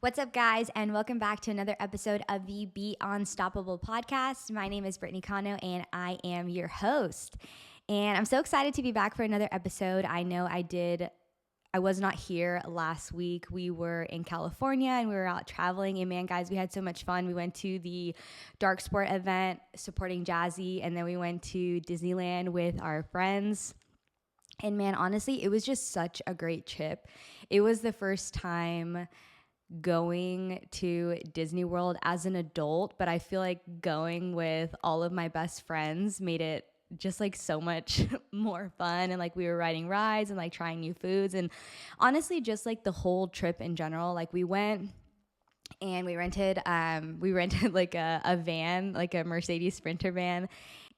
What's up, guys, and welcome back to another episode of the Be Unstoppable podcast. My name is Brittney Cano, and I am your host. And I'm so excited to be back for another episode. I know I was not here last week. We were in California, and we were out traveling. And man, guys, we had so much fun. We went to the Dark Sport event supporting Jazzy, and then we went to Disneyland with our friends. And man, honestly, it was just such a great trip. It was the first time going to Disney World as an adult, but I feel like going with all of my best friends made it just like so much more fun. And like we were riding rides and like trying new foods, and honestly just like the whole trip in general. Like we went and we rented like a van, like a Mercedes Sprinter van,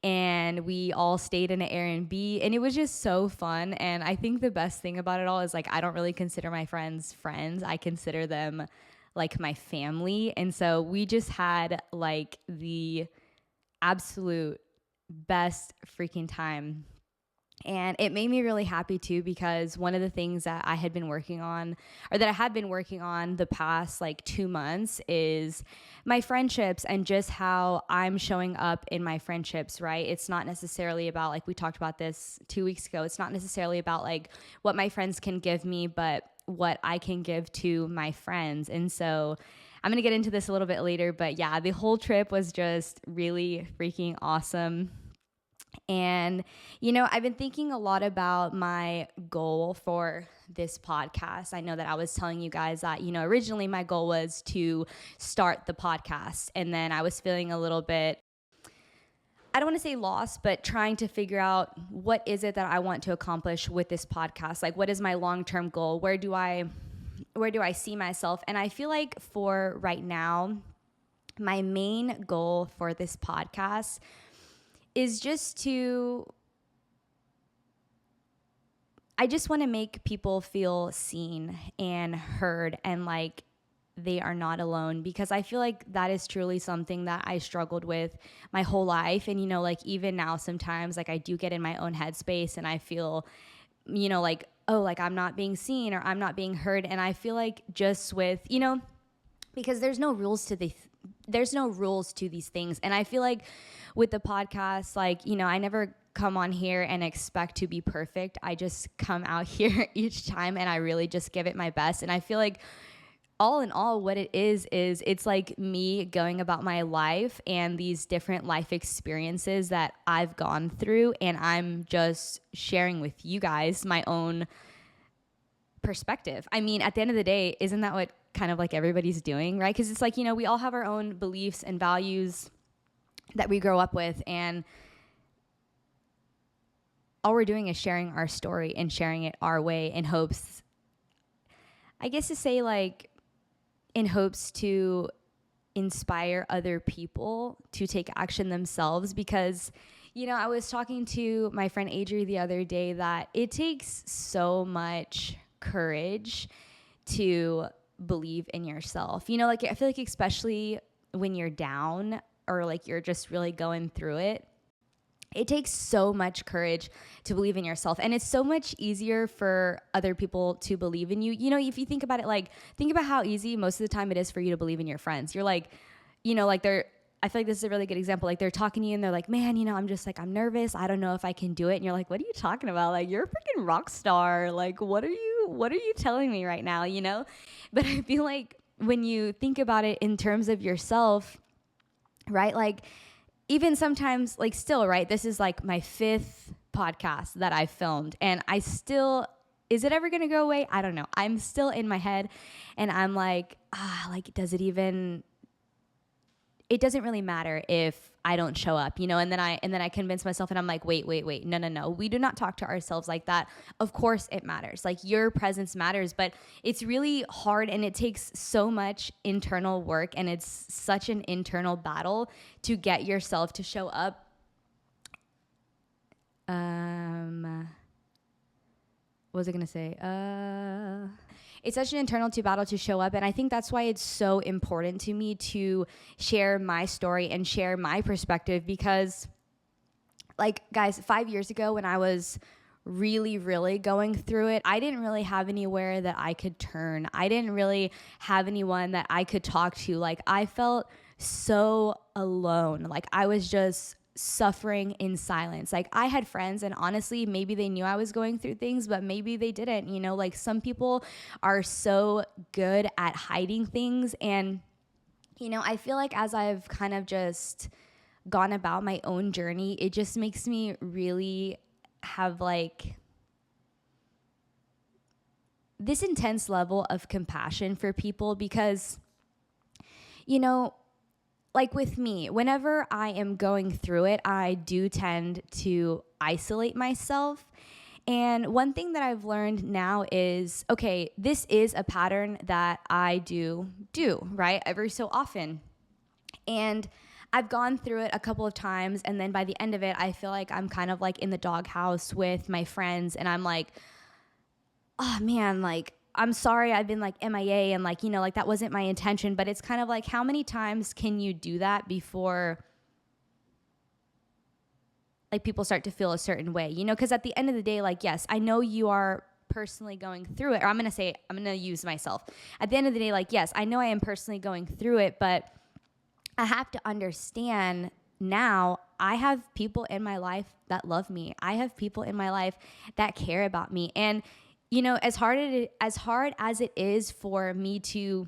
and we all stayed in an Airbnb, and it was just so fun. And I think the best thing about it all is like I don't really consider my friends friends. I consider them like my family. And so we just had like the absolute best freaking time. And it made me really happy too, because one of the things that I had been working on, or that I have been working on the past like 2 months, is my friendships and just how I'm showing up in my friendships, right? It's not necessarily about, like we talked about this 2 weeks ago, it's not necessarily about like what my friends can give me, but what I can give to my friends. And so I'm going to get into this a little bit later, but yeah, the whole trip was just really freaking awesome. And, I've been thinking a lot about my goal for this podcast. I know that I was telling you guys that, originally my goal was to start the podcast. And then I was feeling a little bit, I don't want to say lost, but trying to figure out what is it that I want to accomplish with this podcast? Like, what is my long-term goal? Where do I see myself? And I feel like for right now, my main goal for this podcast is I just want to make people feel seen and heard, and like they are not alone, because I feel like that is truly something that I struggled with my whole life. And, like even now, sometimes like I do get in my own headspace and I feel, like, oh, like I'm not being seen or I'm not being heard. And I feel like just with, because there's no rules to these things. And I feel like with the podcast, like, I never come on here and expect to be perfect. I just come out here each time and I really just give it my best. And I feel like all in all, what it is it's like me going about my life and these different life experiences that I've gone through. And I'm just sharing with you guys my own perspective. I mean, at the end of the day, isn't that what kind of like everybody's doing, right? Because it's like, we all have our own beliefs and values that we grow up with, and all we're doing is sharing our story and sharing it our way in hopes, I guess to say like, in hopes to inspire other people to take action themselves. Because, I was talking to my friend Adri the other day that it takes so much courage to believe in yourself. Like I feel like especially when you're down or like you're just really going through it, it takes so much courage to believe in yourself. And it's so much easier for other people to believe in you. If you think about it, like think about how easy most of the time it is for you to believe in your friends. You're like, like I feel like this is a really good example. Like they're talking to you and they're like, man, I'm just like, I'm nervous. I don't know if I can do it. And you're like, what are you talking about? Like, you're a freaking rock star. Like, what are you telling me right now? But I feel like when you think about it in terms of yourself, right? Like even sometimes, like still, right? This is like my 5th podcast that I filmed, and is it ever going to go away? I don't know. I'm still in my head and I'm like, it doesn't really matter if I don't show up, and then I convince myself and I'm like, wait, no. We do not talk to ourselves like that. Of course it matters. Like your presence matters, but it's really hard and it takes so much internal work, and it's such an internal battle to get yourself to show up. What was I going to say? It's such an internal battle to show up. And I think that's why it's so important to me to share my story and share my perspective, because like guys, 5 years ago when I was really, really going through it, I didn't really have anywhere that I could turn. I didn't really have anyone that I could talk to. Like, I felt so alone. Like, I was just suffering in silence. Like, I had friends, and honestly, maybe they knew I was going through things, but maybe they didn't. You know, like, some people are so good at hiding things. And, you know, I feel like as I've kind of just gone about my own journey, it just makes me really have like this intense level of compassion for people, because, you know, like with me, whenever I am going through it, I do tend to isolate myself. And one thing that I've learned now is, okay, this is a pattern that I do, right? Every so often. And I've gone through it a couple of times, and then by the end of it, I feel like I'm kind of like in the doghouse with my friends, and I'm like, oh man, like, I'm sorry I've been like MIA, and like, you know, like that wasn't my intention. But it's kind of like, how many times can you do that before like people start to feel a certain way, you know? Because at the end of the day, like, yes, I know you are personally going through it, or I'm going to use myself. At the end of the day, like, yes, I know I am personally going through it, but I have to understand now I have people in my life that love me. I have people in my life that care about me. And, you know, as hard as it is for me to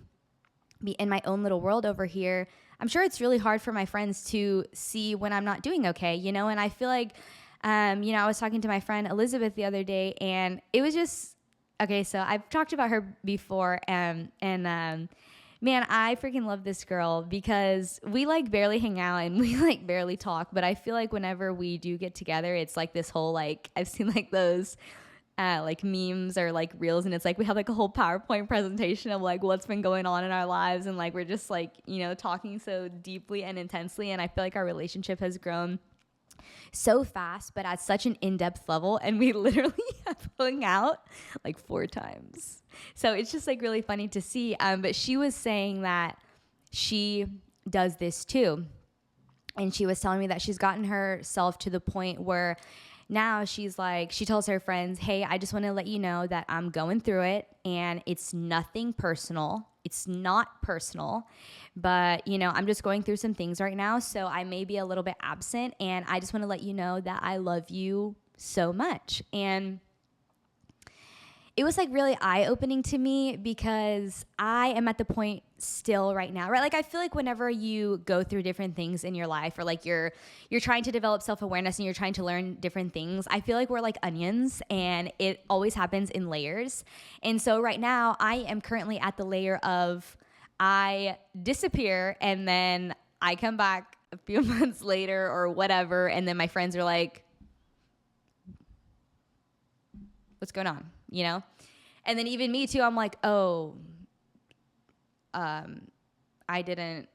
be in my own little world over here, I'm sure it's really hard for my friends to see when I'm not doing okay, you know? And I feel like, you know, I was talking to my friend Elizabeth the other day, and it was just, okay, so I've talked about her before, man, I freaking love this girl, because we like barely hang out and we like barely talk. But I feel like whenever we do get together, it's like this whole, like, I've seen like those like memes or like reels, and it's like we have like a whole PowerPoint presentation of like what's been going on in our lives. And like we're just like, you know, talking so deeply and intensely. And I feel like our relationship has grown so fast, but at such an in-depth level. And we literally have hung out like 4 times. So it's just like really funny to see. But she was saying that she does this too. And she was telling me that she's gotten herself to the point where now she's like, she tells her friends, hey, I just want to let you know that I'm going through it, and it's nothing personal. It's not personal, but, you know, I'm just going through some things right now, so I may be a little bit absent, and I just want to let you know that I love you so much. And it was like really eye-opening to me, because I am at the point still right now, right? Like, I feel like whenever you go through different things in your life, or like you're trying to develop self-awareness and you're trying to learn different things, I feel like we're like onions, and it always happens in layers. And so right now I am currently at the layer of I disappear, and then I come back a few months later or whatever, and then my friends are like, what's going on? You know? And then even me too, I'm like, oh, I didn't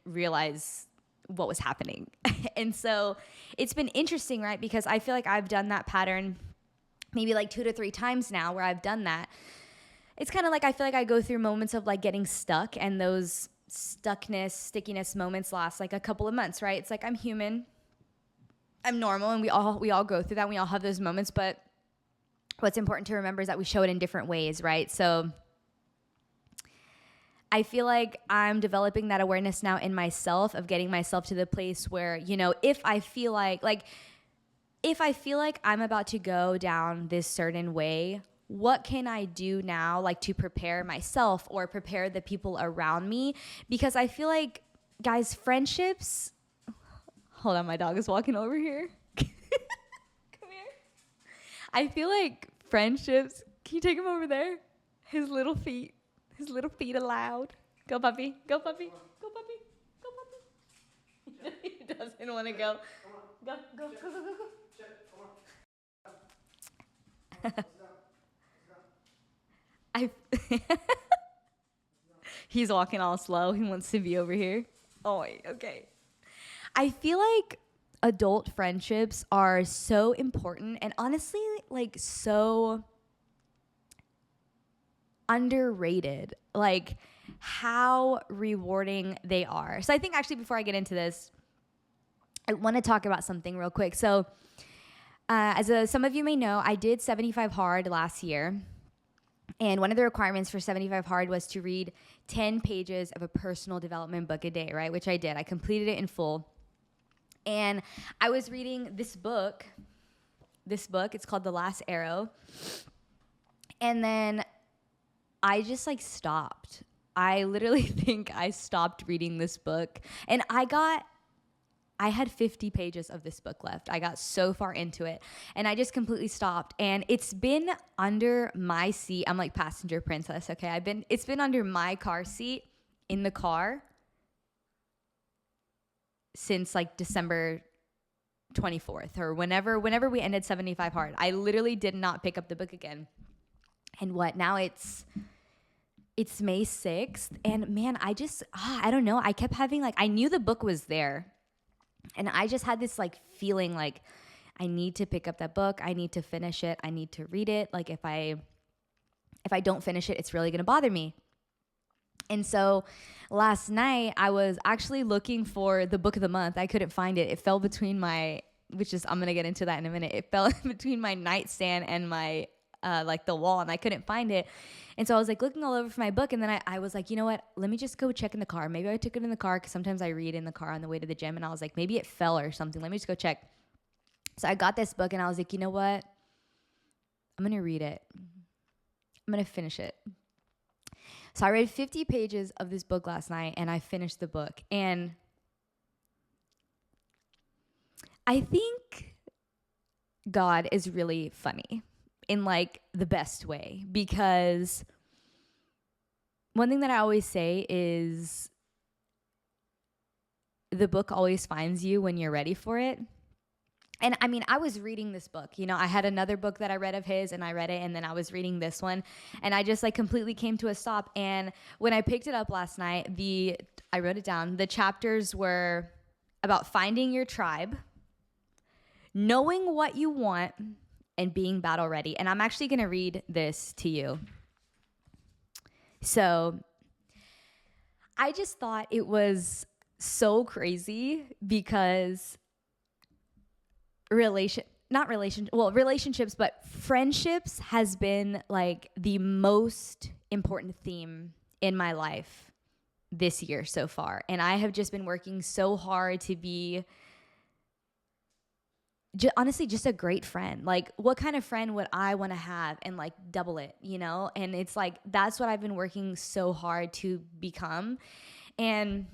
realize what was happening. And so it's been interesting, right? Because I feel like I've done that pattern maybe like 2 to 3 times now, where I've done that. It's kind of like, I feel like I go through moments of like getting stuck, and those stickiness moments last like a couple of months, right? It's like, I'm human, I'm normal, and we all go through that. We all have those moments, but what's important to remember is that we show it in different ways, right? So I feel like I'm developing that awareness now in myself, of getting myself to the place where, you know, if I feel like I'm about to go down this certain way, what can I do now, like, to prepare myself or prepare the people around me? Because I feel like, guys, friendships, hold on, my dog is walking over here. I feel like friendships, can you take him over there? His little feet allowed. Go puppy, go puppy, go puppy, go puppy. He doesn't want to go. Go. He's walking all slow. He wants to be over here. Oh, wait, okay. I feel like adult friendships are so important, and honestly, like, so underrated, like how rewarding they are. So I think, actually, before I get into this, I want to talk about something real quick. So Some of you may know, I did 75 Hard last year. And one of the requirements for 75 Hard was to read 10 pages of a personal development book a day, right? Which I did. I completed it in full. And I was reading this book. It's called The Last Arrow. And then I just like stopped. I literally think I stopped reading this book. And I had 50 pages of this book left. I got so far into it and I just completely stopped. And it's been under my seat. I'm like passenger princess, okay? It's been under my car seat in the car since like December 24th or whenever we ended 75 Hard. I literally did not pick up the book again. And now it's May 6th. And man, I don't know. I kept having I knew the book was there. And I just had this feeling like I need to pick up that book. I need to finish it. I need to read it. Like if I don't finish it, it's really going to bother me. And so last night I was actually looking for the book of the month. I couldn't find it. It fell between I'm going to get into that in a minute. It fell between my nightstand and my the wall, and I couldn't find it. And so I was looking all over for my book, and then I was like, you know what? Let me just go check in the car. Maybe I took it in the car because sometimes I read in the car on the way to the gym, and I was like, maybe it fell or something. Let me just go check. So I got this book, and I was like, you know what? I'm going to read it. I'm going to finish it. So I read 50 pages of this book last night, and I finished the book. And I think God is really funny in the best way, because one thing that I always say is the book always finds you when you're ready for it. And I mean, I was reading this book, I had another book that I read of his and I read it, and then I was reading this one, and I just completely came to a stop. And when I picked it up last night, I wrote it down. The chapters were about finding your tribe, knowing what you want, and being battle ready. And I'm actually going to read this to you. So I just thought it was so crazy because relationships, but friendships has been the most important theme in my life this year so far. And I have just been working so hard to be honestly just a great friend. What kind of friend would I want to have and double it, And it's that's what I've been working so hard to become. And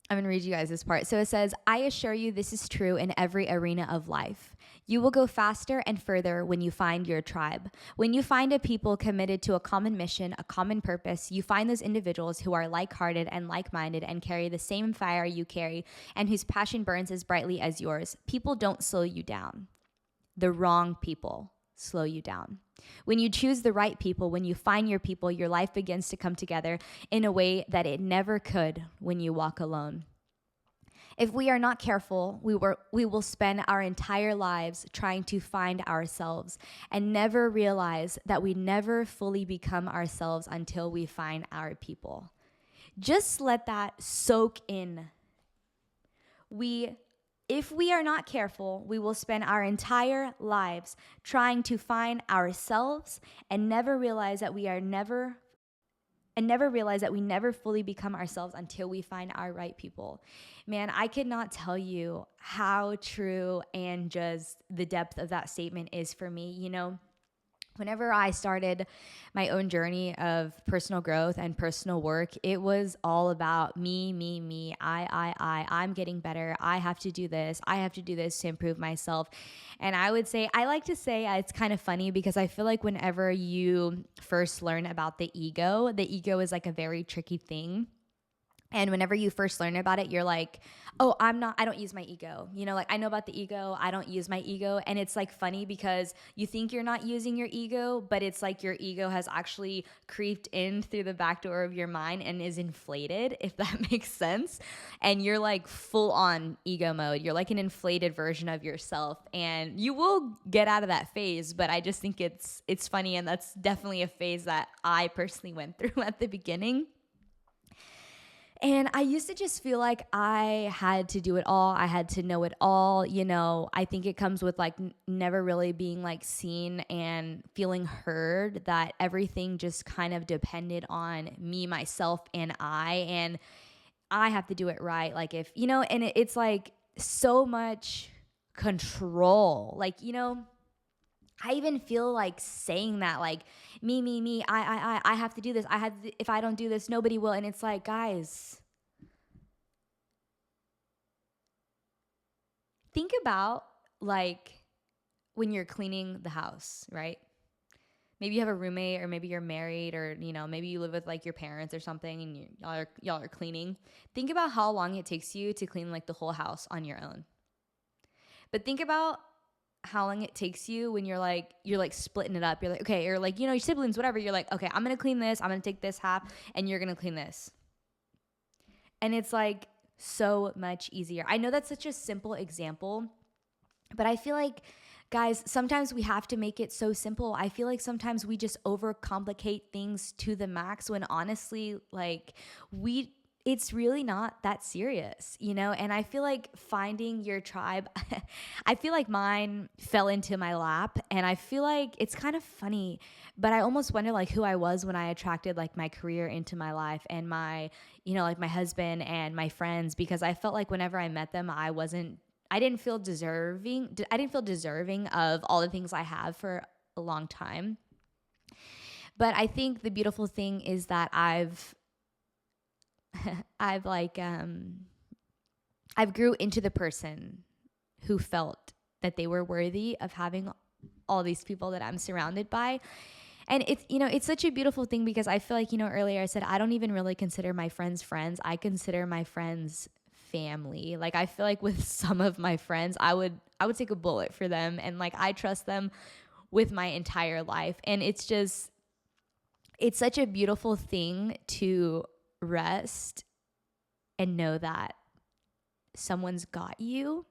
I'm going to read you guys this part. So it says, I assure you this is true in every arena of life. You will go faster and further when you find your tribe. When you find a people committed to a common mission, a common purpose, you find those individuals who are like-hearted and like-minded and carry the same fire you carry and whose passion burns as brightly as yours. People don't slow you down. The wrong people slow you down. When you choose the right people, when you find your people, your life begins to come together in a way that it never could when you walk alone. If we are not careful, we will spend our entire lives trying to find ourselves and never realize that we never fully become ourselves until we find our people. Just let that soak in. If we are not careful, we will spend our entire lives trying to find ourselves and never realize that we never fully become ourselves until we find our right people. Man, I could not tell you how true and just the depth of that statement is for me. Whenever I started my own journey of personal growth and personal work, it was all about me, I'm getting better. I have to do this. I have to do this to improve myself. And I like to say it's kind of funny because I feel like whenever you first learn about the ego is a very tricky thing. And whenever you first learn about it, you're like, oh, I don't use my ego. I know about the ego. I don't use my ego. And it's funny because you think you're not using your ego, but it's your ego has actually creeped in through the back door of your mind and is inflated, if that makes sense. And you're full on ego mode. You're an inflated version of yourself, and you will get out of that phase. But I just think it's funny. And that's definitely a phase that I personally went through at the beginning. And I used to just feel like I had to do it all. I had to know it all. I think it comes with like never really being like seen and feeling heard, that everything just kind of depended on me, myself, and I have to do it right. Like and it's like so much control. Like, I even feel like saying that, like, me, I have to do this. If I don't do this, nobody will. And it's like, guys, think about like when you're cleaning the house, right? Maybe you have a roommate, or maybe you're married, or, maybe you live with like your parents or something, and y'all are cleaning. Think about how long it takes you to clean like the whole house on your own. But think about how long it takes you when you're like splitting it up. You're like, okay, or like, your siblings, whatever. You're like, okay, I'm going to clean this. I'm going to take this half and you're going to clean this. And it's like so much easier. I know that's such a simple example, but I feel like, guys, sometimes we have to make it so simple. I feel like sometimes we just overcomplicate things to the max, when honestly, like, it's really not that serious, And I feel like finding your tribe, I feel like mine fell into my lap, and I feel like it's kind of funny, but I almost wonder like who I was when I attracted like my career into my life, and my, like my husband and my friends, because I felt like whenever I met them, I didn't feel deserving of all the things I have for a long time. But I think the beautiful thing is that I've grew into the person who felt that they were worthy of having all these people that I'm surrounded by. And it's such a beautiful thing, because I feel like, earlier I said, I don't even really consider my friends friends. I consider my friends family. Like, I feel like with some of my friends, I would take a bullet for them, and like, I trust them with my entire life. And it's such a beautiful thing to rest and know that someone's got you,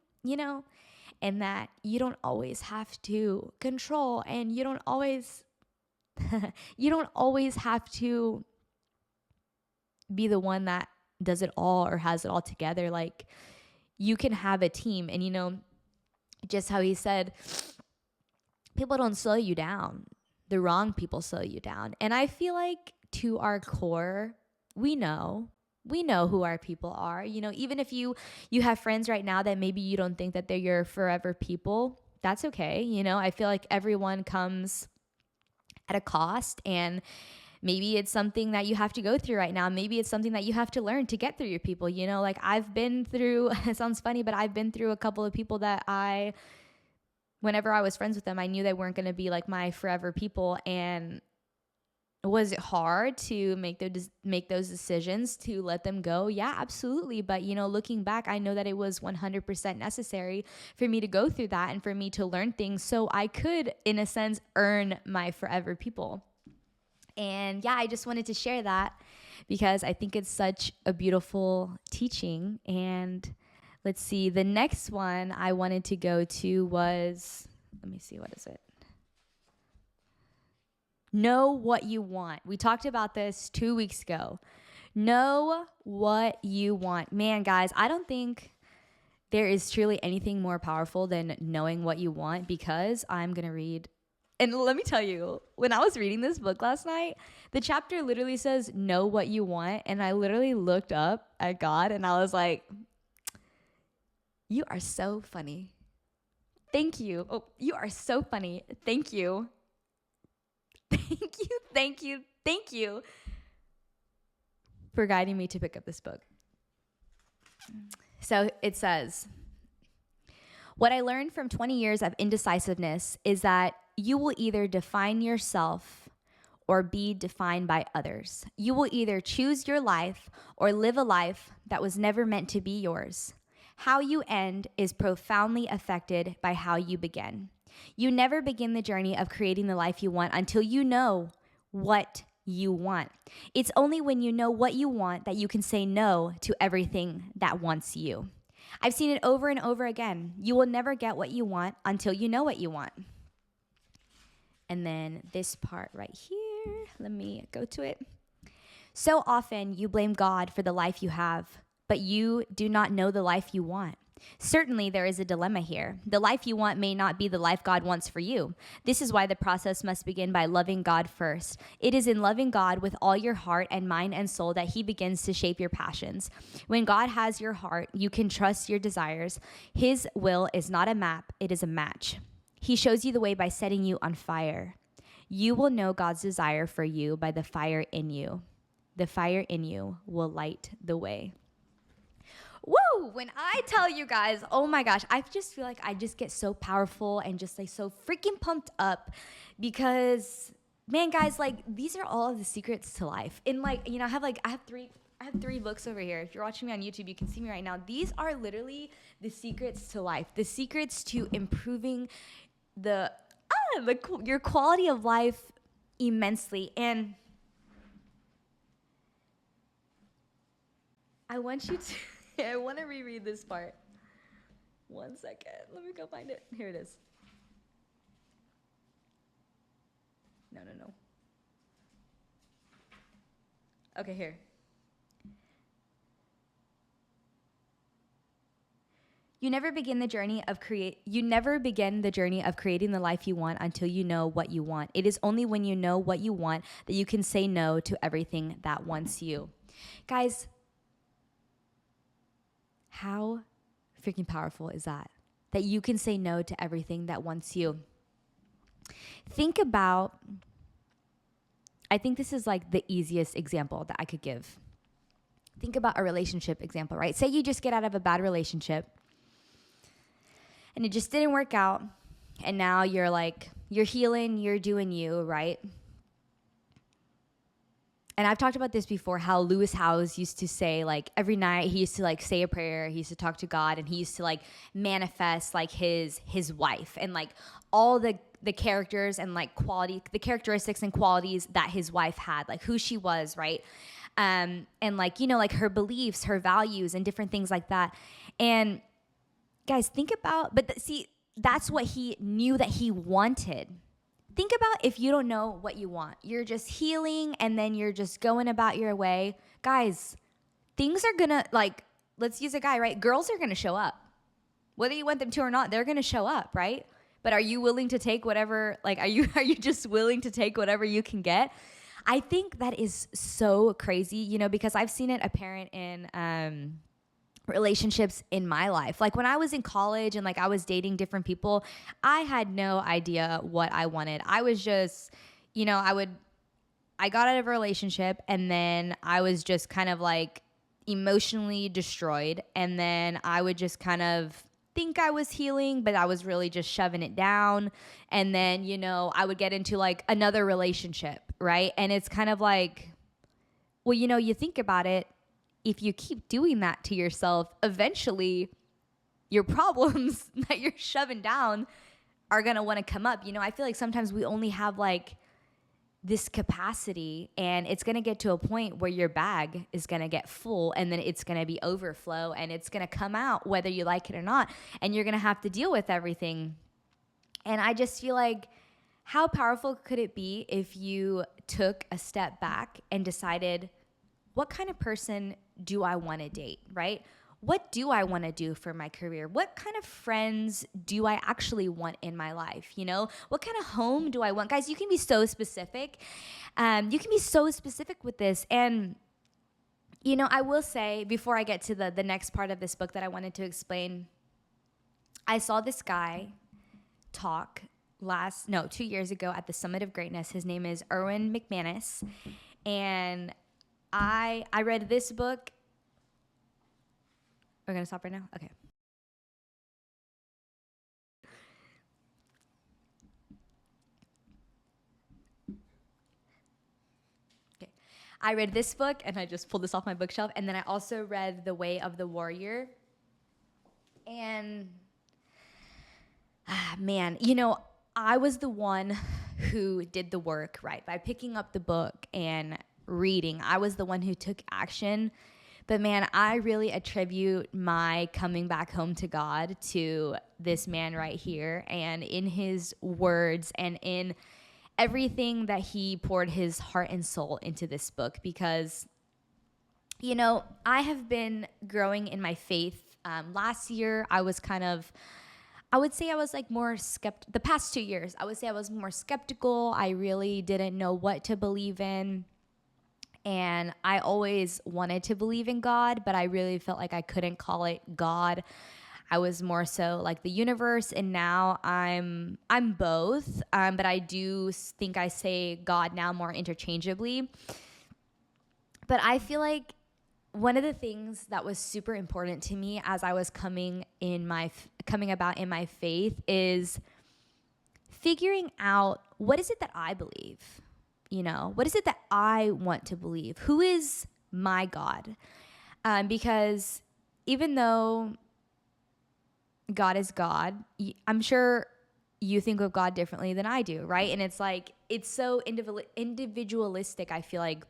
and that you don't always have to control, and you don't always have to be the one that does it all or has it all together. Like, you can have a team, and just how he said, people don't slow you down. The wrong people slow you down. And I feel like to our core, we know who our people are. Even if you have friends right now that maybe you don't think that they're your forever people, that's okay. I feel like everyone comes at a cost, and maybe it's something that you have to go through right now. Maybe it's something that you have to learn to get through your people. Like, I've been through, it sounds funny, but I've been through a couple of people that whenever I was friends with them, I knew they weren't going to be like my forever people. And was it hard to make those decisions to let them go? Yeah, absolutely. But, looking back, I know that it was 100% necessary for me to go through that, and for me to learn things so I could, in a sense, earn my forever people. And yeah, I just wanted to share that, because I think it's such a beautiful teaching. And let's see, the next one I wanted to go to was, let me see, what is it? Know what you want. We talked about this 2 weeks ago. Know what you want. Man, guys, I don't think there is truly anything more powerful than knowing what you want, because I'm going to read. And let me tell you, when I was reading this book last night, the chapter literally says, know what you want. And I literally looked up at God, and I was like, you are so funny. Thank you. Oh, you are so funny. Thank you. Thank you for guiding me to pick up this book. So it says, what I learned from 20 years of indecisiveness is that you will either define yourself or be defined by others. You will either choose your life or live a life that was never meant to be yours. How you end is profoundly affected by how you begin. You never begin the journey of creating the life you want until you know what you want. It's only when you know what you want that you can say no to everything that wants you. I've seen it over and over again. You will never get what you want until you know what you want. And then this part right here, let me go to it. So often you blame God for the life you have, but you do not know the life you want. Certainly, there is a dilemma here. The life you want may not be the life God wants for you. This is why the process must begin by loving God first. It is in loving God with all your heart and mind and soul that He begins to shape your passions. When God has your heart, you can trust your desires. His will is not a map, it is a match. He shows you the way by setting you on fire. You will know God's desire for you by the fire in you. The fire in you will light the way. Woo! When I tell you guys, oh my gosh, I just feel like I just get so powerful and just like so freaking pumped up because, man, guys, like these are all of the secrets to life. And like, you know, I have three books over here. If you're watching me on YouTube, you can see me right now. These are literally the secrets to life, the secrets to improving your quality of life immensely. And I want you to. I want to reread this part. 1 second. Let me go find it. Here it is. No. Okay, here. You never begin the journey of creating the life you want until you know what you want. It is only when you know what you want that you can say no to everything that wants you. Guys, how freaking powerful is that? That you can say no to everything that wants you. Think about, I think this is like the easiest example that I could give. Think about a relationship example, right? Say you just get out of a bad relationship and it just didn't work out. And now you're healing, you're doing you, right? And I've talked about this before, how Lewis Howes used to say, like, every night he used to, like, say a prayer. He used to talk to God, and he used to, like, manifest, like, his wife and, like, all the characters and, like, the characteristics and qualities that his wife had, like, who she was, right? And, like, you know, like, her beliefs, her values, and different things like that. And, guys, think about, see, that's what he knew that he wanted. Think about if you don't know what you want. You're just healing and then you're just going about your way. Guys, things are gonna, like, let's use a guy, right? Girls are gonna show up. Whether you want them to or not, they're gonna show up, right? But are you willing to take whatever, like, are you just willing to take whatever you can get? I think that is so crazy, you know, because I've seen it apparent in relationships in my life. Like when I was in college and like I was dating different people, I had no idea what I wanted. I was just, you know, I got out of a relationship and then I was just kind of like emotionally destroyed. And then I would just kind of think I was healing, but I was really just shoving it down. And then, you know, I would get into like another relationship, right? And it's kind of like, well, you know, you think about it, if you keep doing that to yourself, eventually your problems that you're shoving down are going to want to come up. You know, I feel like sometimes we only have like this capacity and it's going to get to a point where your bag is going to get full and then it's going to be overflow and it's going to come out whether you like it or not. And you're going to have to deal with everything. And I just feel like how powerful could it be if you took a step back and decided, what kind of person do I want to date, right? What do I want to do for my career? What kind of friends do I actually want in my life? You know, what kind of home do I want? Guys, you can be so specific. You can be so specific with this. And, you know, I will say before I get to the next part of this book that I wanted to explain, I saw this guy talk 2 years ago at the Summit of Greatness. His name is Erwin McManus. And I read this book. We're going to stop right now? Okay. Okay. I read this book, and I just pulled this off my bookshelf, and then I also read The Way of the Warrior. And, man, you know, I was the one who did the work, right? By picking up the book and reading. I was the one who took action. But man, I really attribute my coming back home to God to this man right here and in his words and in everything that he poured his heart and soul into this book, because, you know, I have been growing in my faith. Last year, I would say I was like more skeptical. The past 2 years, I would say I was more skeptical. I really didn't know what to believe in. And I always wanted to believe in God, but I really felt like I couldn't call it God. I was more so like the universe, and now I'm both. But I do think I say God now more interchangeably. But I feel like one of the things that was super important to me as I was coming about in my faith is figuring out, what is it that I believe? You know, what is it that I want to believe? Who is my God? Because even though God is God, I'm sure you think of God differently than I do, right? And it's like, it's so individualistic. I feel like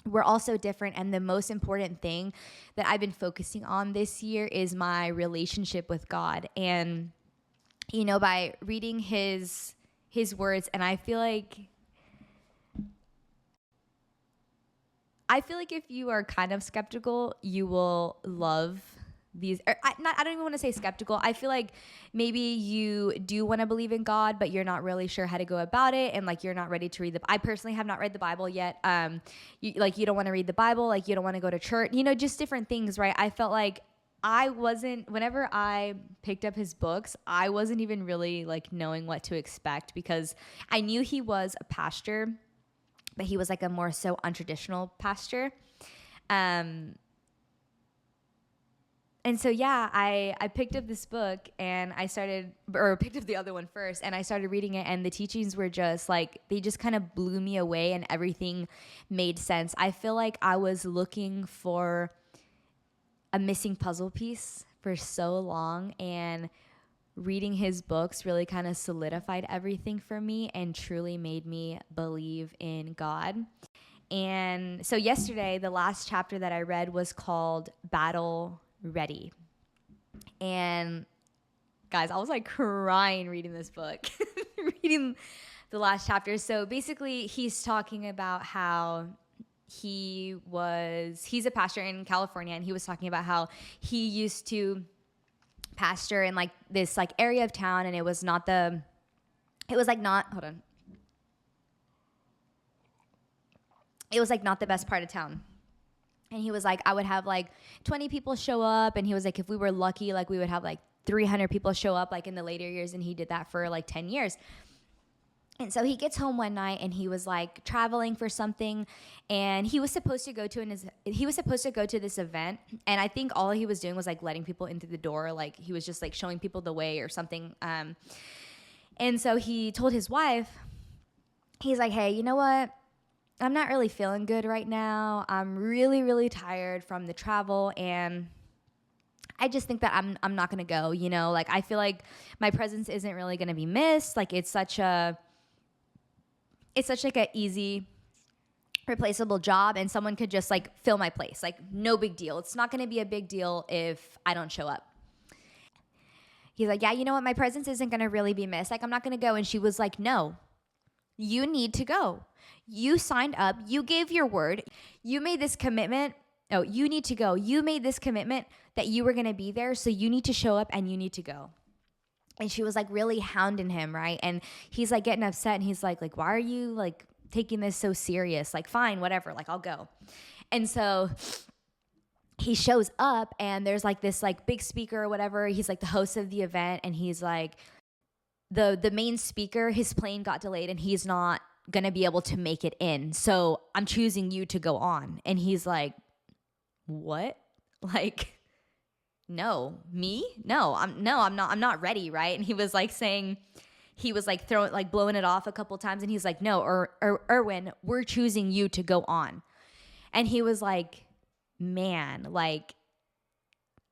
we're all so different. And the most important thing that I've been focusing on this year is my relationship with God. And, you know, by reading his words, and I feel like if you are kind of skeptical, you will love these. I don't even want to say skeptical. I feel like maybe you do want to believe in God, but you're not really sure how to go about it, and like you're not ready to read I personally have not read the Bible yet. You don't want to read the Bible, like you don't want to go to church, you know, just different things, right? I felt like whenever I picked up his books, I wasn't even really like knowing what to expect, because I knew he was a pastor, but he was like a more so untraditional pastor. And so, yeah, I picked up this book, and picked up the other one first, and I started reading it, and the teachings were just like, they just kind of blew me away, and everything made sense. I feel like I was looking for a missing puzzle piece for so long, and reading his books really kind of solidified everything for me and truly made me believe in God. And so yesterday, the last chapter that I read was called Battle Ready. And guys, I was like crying reading this book, reading the last chapter. So basically, he's talking about how he's a pastor in California, and he was talking about how he used to pastor in like this like area of town, and it was not the best part of town. And he was like, I would have like 20 people show up. And he was like, if we were lucky, like we would have like 300 people show up like in the later years. And he did that for like 10 years. And so he gets home one night, and he was like traveling for something, and he was supposed to go to this event. And I think all he was doing was like letting people into the door. Like he was just like showing people the way or something. And so he told his wife, he's like, hey, you know what? I'm not really feeling good right now. I'm really, really tired from the travel, and I just think that I'm not going to go, you know? Like I feel like my presence isn't really going to be missed. Like it's such like a easy replaceable job, and someone could just like fill my place. Like no big deal. It's not going to be a big deal if I don't show up. He's like, yeah, you know what? My presence isn't going to really be missed. Like I'm not going to go. And she was like, no, you need to go. You signed up. You gave your word. You made this commitment. Oh, you need to go. You made this commitment that you were going to be there. So you need to show up, and you need to go. And she was like really hounding him, right? And he's like getting upset, and he's like, why are you like taking this so serious? Like, fine, whatever. Like, I'll go. And so he shows up, and there's like this like big speaker or whatever. He's like the host of the event, and he's like the main speaker. His plane got delayed, and he's not gonna be able to make it in. So I'm choosing you to go on. And he's like, what? Like, no, me? No, I'm not ready, right? And he was like blowing it off a couple times, and he's like, no, Erwin, we're choosing you to go on. And he was like, man, like,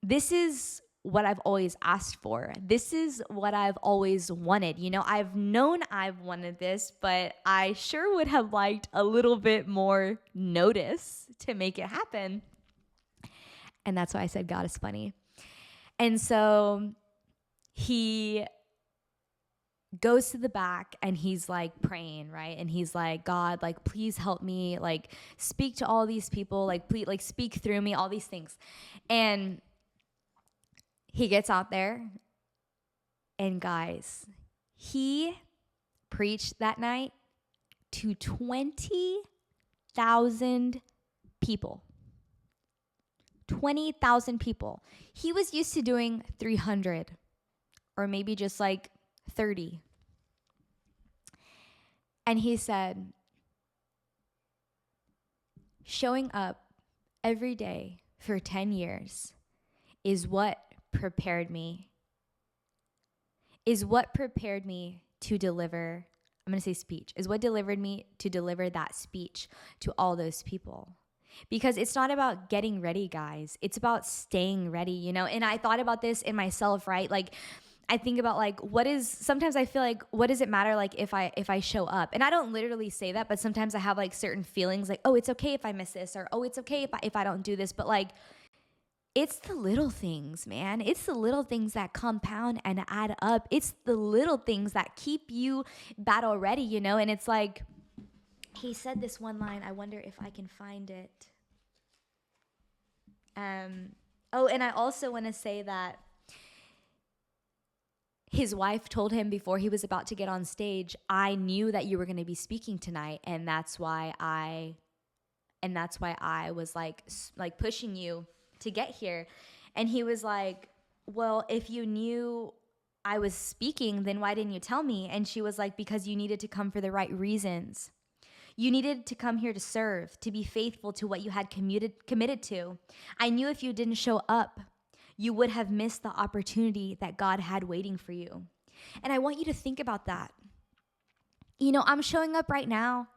this is what I've always asked for. This is what I've always wanted. You know, I've known I've wanted this, but I sure would have liked a little bit more notice to make it happen. And that's why I said God is funny. And so he goes to the back and he's like praying, right? And he's like, God, like, please help me, like, speak to all these people, like, please, like, speak through me, all these things. And he gets out there, and guys, he preached that night to 20,000 people. 20,000 people. He was used to doing 300 or maybe just like 30. And he said, showing up every day for 10 years is what prepared me to deliver, I'm going to say speech, is what delivered me to deliver that speech to all those people. Because it's not about getting ready, guys. It's about staying ready, you know? And I thought about this in myself, right? Like, I think about like, sometimes I feel like, what does it matter like if I show up? And I don't literally say that, but sometimes I have like certain feelings like, oh, it's okay if I miss this, or oh, it's okay if I don't do this. But like, it's the little things, man. It's the little things that compound and add up. It's the little things that keep you battle ready, you know? And it's like, he said this one line. I wonder if I can find it. Oh, and I also want to say that his wife told him before he was about to get on stage, I knew that you were going to be speaking tonight, and that's why I was like pushing you to get here. And he was like, well, if you knew I was speaking, then why didn't you tell me? And she was like, because you needed to come for the right reasons. You needed to come here to serve, to be faithful to what you had committed to. I knew if you didn't show up, you would have missed the opportunity that God had waiting for you. And I want you to think about that. You know, I'm showing up right now,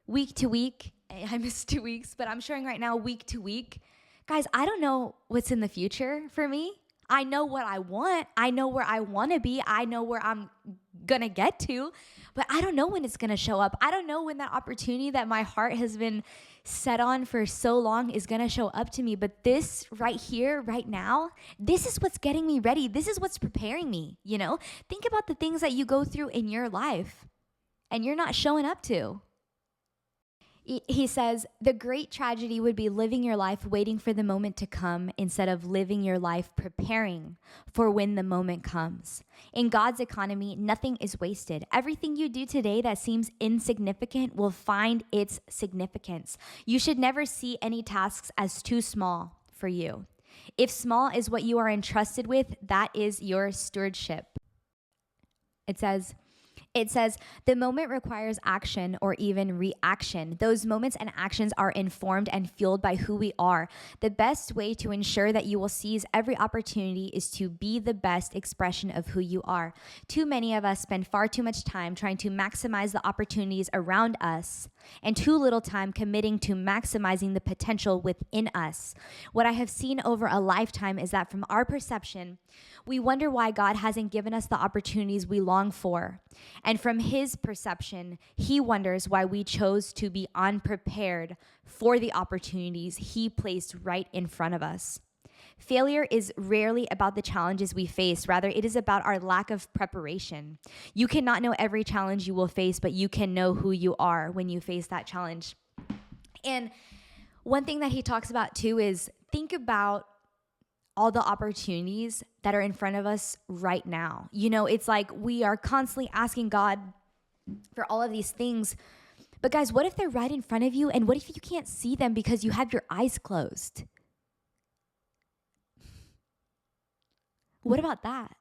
week to week. I missed 2 weeks, but I'm showing right now week to week. Guys, I don't know what's in the future for me. I know what I want. I know where I want to be. I know where I'm going to get to, but I don't know when it's going to show up. I don't know when that opportunity that my heart has been set on for so long is going to show up to me. But this right here, right now, this is what's getting me ready. This is what's preparing me, you know? Think about the things that you go through in your life and you're not showing up to. He says, the great tragedy would be living your life waiting for the moment to come instead of living your life preparing for when the moment comes. In God's economy, nothing is wasted. Everything you do today that seems insignificant will find its significance. You should never see any tasks as too small for you. If small is what you are entrusted with, that is your stewardship. It says, the moment requires action or even reaction. Those moments and actions are informed and fueled by who we are. The best way to ensure that you will seize every opportunity is to be the best expression of who you are. Too many of us spend far too much time trying to maximize the opportunities around us and too little time committing to maximizing the potential within us. What I have seen over a lifetime is that from our perception, we wonder why God hasn't given us the opportunities we long for. And from his perception, he wonders why we chose to be unprepared for the opportunities he placed right in front of us. Failure is rarely about the challenges we face. Rather, it is about our lack of preparation. You cannot know every challenge you will face, but you can know who you are when you face that challenge. And one thing that he talks about too is think about all the opportunities that are in front of us right now. You know, it's like we are constantly asking God for all of these things. But guys, what if they're right in front of you? And what if you can't see them because you have your eyes closed? What about that?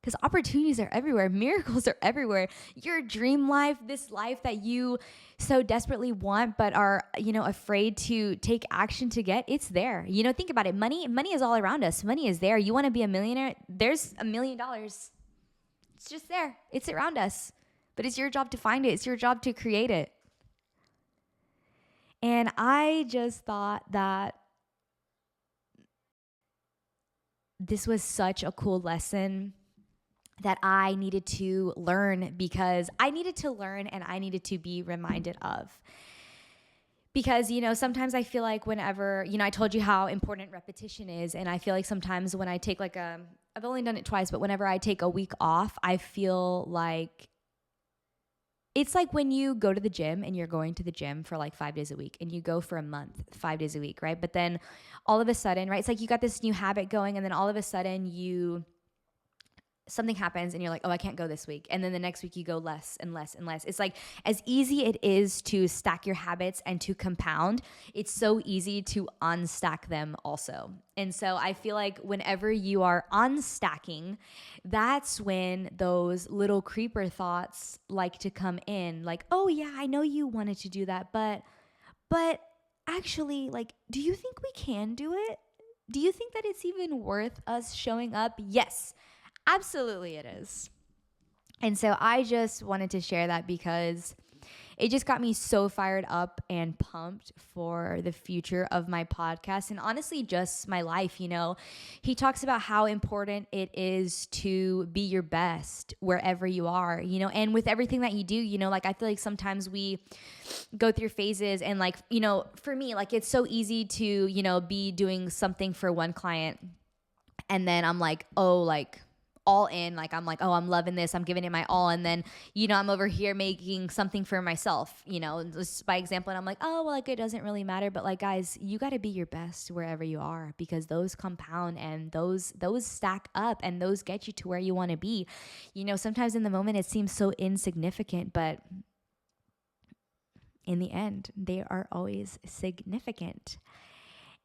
Because opportunities are everywhere. Miracles are everywhere. Your dream life, this life that you so desperately want but are, afraid to take action to get, it's there. You know, think about it. Money is all around us. Money is there. You want to be a millionaire? There's $1 million. It's just there. It's around us. But it's your job to find it. It's your job to create it. And I just thought that this was such a cool lesson that I needed to learn, because I needed to learn and I needed to be reminded of. Because, sometimes I feel like whenever, I told you how important repetition is. And I feel like sometimes when I take like a I've only done it twice, but whenever I take a week off, I feel like it's like when you go to the gym and you're going to the gym for like 5 days a week and you go for a month, 5 days a week, right? But then all of a sudden, right? It's like you got this new habit going and then all of a sudden something happens and you're like, oh, I can't go this week. And then the next week you go less and less and less. It's like as easy it is to stack your habits and to compound, it's so easy to unstack them also. And so I feel like whenever you are unstacking, that's when those little creeper thoughts like to come in. Like, oh yeah, I know you wanted to do that, but actually, like, do you think we can do it? Do you think that it's even worth us showing up? Yes. Absolutely it is. And so I just wanted to share that because it just got me so fired up and pumped for the future of my podcast and honestly just my life. He talks about how important it is to be your best wherever you are, and with everything that you do, like I feel like sometimes we go through phases and like, for me, like it's so easy to, be doing something for one client and then I'm like, oh, like all in, like I'm like, oh, I'm loving this, I'm giving it my all, and then I'm over here making something for myself, just by example, and I'm like, oh, well, like it doesn't really matter, but like guys, you got to be your best wherever you are because those compound and those stack up and those get you to where you want to be. Sometimes in the moment it seems so insignificant, but in the end they are always significant.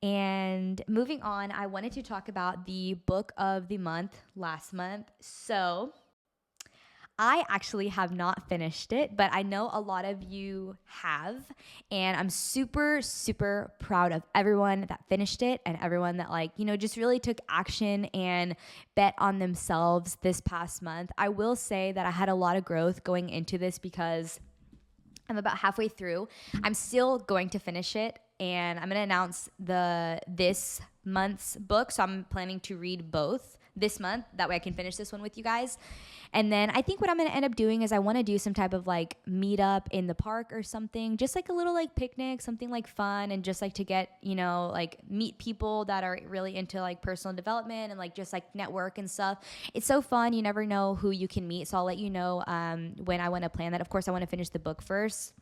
And moving on, I wanted to talk about the book of the month last month. So I actually have not finished it, but I know a lot of you have. And I'm super, super proud of everyone that finished it and everyone that just really took action and bet on themselves this past month. I will say that I had a lot of growth going into this because I'm about halfway through. I'm still going to finish it. And I'm going to announce this month's book. So I'm planning to read both this month. That way I can finish this one with you guys. And then I think what I'm going to end up doing is I want to do some type of like meetup in the park or something. Just like a little like picnic, something like fun. And just like to get, like meet people that are really into like personal development and like just like network and stuff. It's so fun. You never know who you can meet. So I'll let you know when I want to plan that. Of course, I want to finish the book first.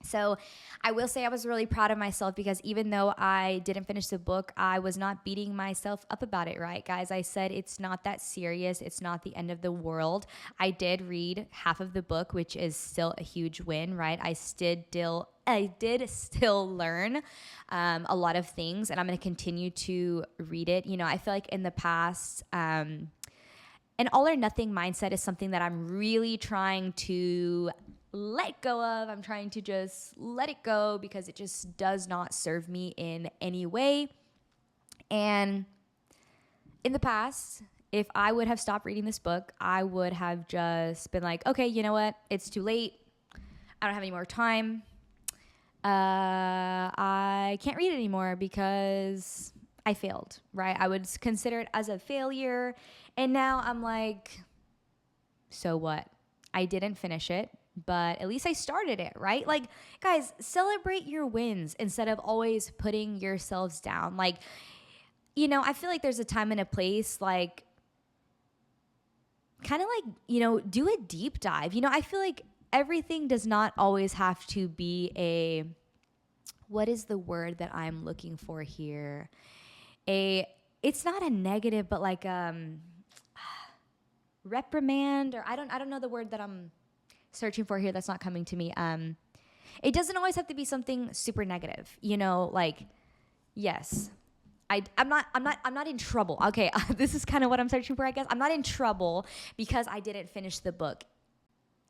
So I will say I was really proud of myself because even though I didn't finish the book, I was not beating myself up about it, right, guys? I said it's not that serious. It's not the end of the world. I did read half of the book, which is still a huge win, right? I did still learn a lot of things, and I'm going to continue to read it. I feel like in the past, an all or nothing mindset is something that I'm really trying to let go of. I'm trying to just let it go because it just does not serve me in any way. And in the past, if I would have stopped reading this book, I would have just been like, okay, you know what? It's too late. I don't have any more time. I can't read it anymore because I failed, right? I would consider it as a failure. And now I'm like, so what? I didn't finish it, but at least I started it, right? Like, guys, celebrate your wins instead of always putting yourselves down. Like, I feel like there's a time and a place, like, kind of like, do a deep dive. I feel like everything does not always have to be what is the word that I'm looking for here? It's not a negative, but like, reprimand, or I don't know the word that I'm searching for here. That's not coming to me. It doesn't always have to be something super negative, like, yes, I'm not in trouble. Okay. This is kind of what I'm searching for, I guess. I'm not in trouble because I didn't finish the book.